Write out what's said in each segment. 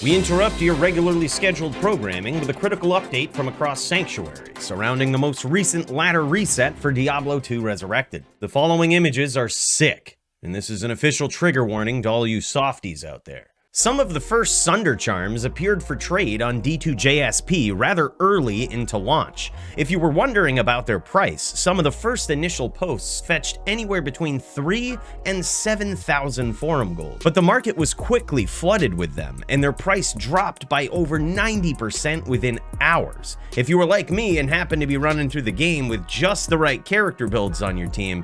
We interrupt your regularly scheduled programming with a critical update from across Sanctuary surrounding the most recent ladder reset for Diablo 2 Resurrected. The following images are sick, and this is an official trigger warning to all you softies out there. Some of the first Sunder charms appeared for trade on D2JSP rather early into launch. If you were wondering about their price, some of the first initial posts fetched anywhere between 3 and 7,000 forum gold. But the market was quickly flooded with them, and their price dropped by over 90% within hours. If you were like me and happened to be running through the game with just the right character builds on your team,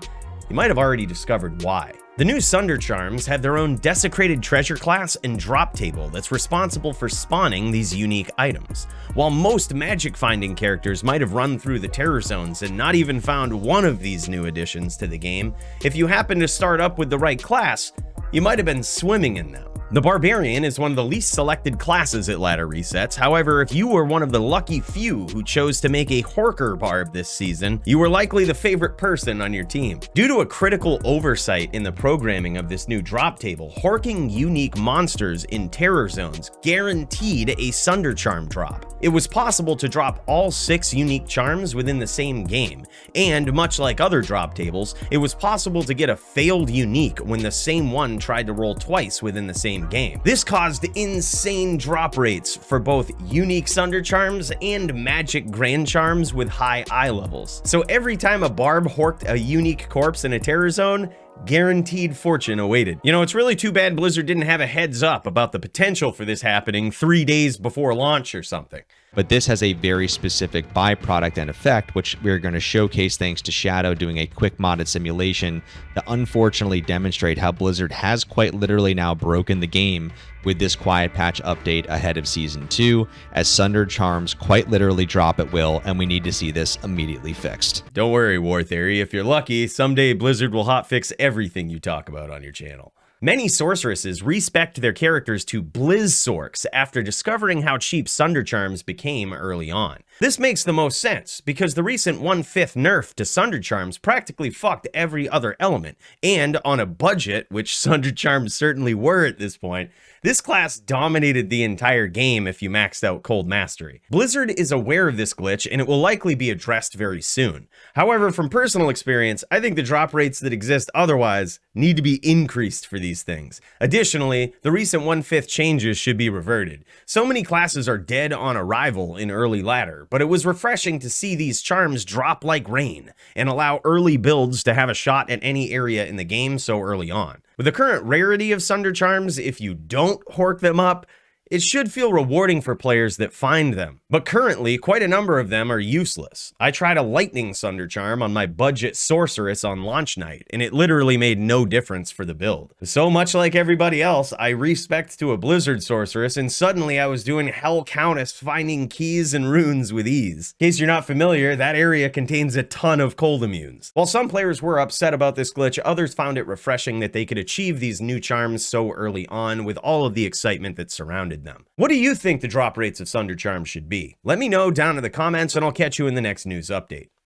you might have already discovered why. The new Sunder charms have their own desecrated treasure class and drop table that's responsible for spawning these unique items. While most magic finding characters might have run through the terror zones and not even found one of these new additions to the game, if you happen to start up with the right class, you might have been swimming in them. The Barbarian is one of the least selected classes at ladder resets. However, if you were one of the lucky few who chose to make a Horker Barb this season, you were likely the favorite person on your team. Due to a critical oversight in the programming of this new drop table, horking unique monsters in terror zones guaranteed a Sunder charm drop. It was possible to drop all 6 unique charms within the same game, and much like other drop tables, it was possible to get a failed unique when the same one tried to roll twice within the same game. This caused insane drop rates for both unique Sunder charms and magic grand charms with high eye levels. So every time a barb horked a unique corpse in a terror zone, guaranteed fortune awaited. You know, it's really too bad Blizzard didn't have a heads up about the potential for this happening 3 days before launch or something. But this has a very specific byproduct and effect, which we're going to showcase thanks to Shadow doing a quick modded simulation to unfortunately demonstrate how Blizzard has quite literally now broken the game with this quiet patch update ahead of Season 2, as Sunder charms quite literally drop at will, and we need to see this immediately fixed. Don't worry, War Theory, if you're lucky, someday Blizzard will hotfix everything you talk about on your channel. Many sorceresses respect their characters to Blizzsorks after discovering how cheap Sunder charms became early on. This makes the most sense, because the recent 1/5 nerf to Sunder charms practically fucked every other element, and on a budget, which Sunder charms certainly were at this point, this class dominated the entire game if you maxed out Cold Mastery. Blizzard is aware of this glitch, and it will likely be addressed very soon. However, from personal experience, I think the drop rates that exist otherwise need to be increased for these things. Additionally, the recent 1/5 changes should be reverted. So many classes are dead on arrival in early ladder, but it was refreshing to see these charms drop like rain and allow early builds to have a shot at any area in the game so early on. With the current rarity of Sunder charms, if you don't hork them up, it should feel rewarding for players that find them. But currently, quite a number of them are useless. I tried a lightning Sunder charm on my budget sorceress on launch night, and it literally made no difference for the build. So much like everybody else, I respect to a Blizzard sorceress, and suddenly I was doing Hell Countess finding keys and runes with ease. In case you're not familiar, that area contains a ton of cold immunes. While some players were upset about this glitch, others found it refreshing that they could achieve these new charms so early on with all of the excitement that surrounded them. What do you think the drop rates of Sunder charms should be? Let me know down in the comments, and I'll catch you in the next news update.